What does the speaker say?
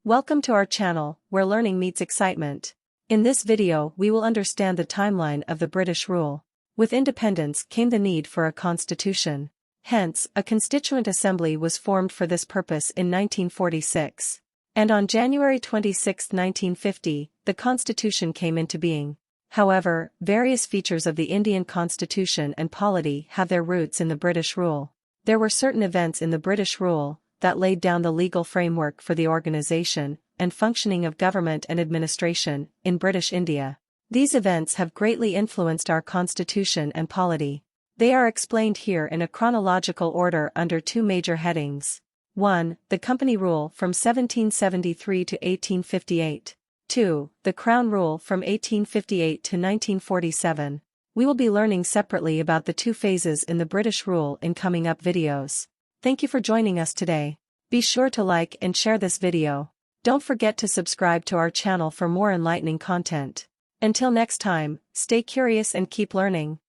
Welcome to our channel, where learning meets excitement. In this video we will understand the timeline of the British rule. With independence came the need for a constitution. Hence, a Constituent Assembly was formed for this purpose in 1946. And on January 26, 1950, the Constitution came into being. However, various features of the Indian Constitution and polity have their roots in the British rule. There were certain events in the British rule that laid down the legal framework for the organization and functioning of government and administration in British India. These events have greatly influenced our constitution and polity. They are explained here in a chronological order under two major headings. 1. The Company Rule from 1773 to 1858. 2. The Crown Rule from 1858 to 1947. We will be learning separately about the two phases in the British rule in coming up videos. Thank you for joining us today. Be sure to like and share this video. Don't forget to subscribe to our channel for more enlightening content. Until next time, stay curious and keep learning.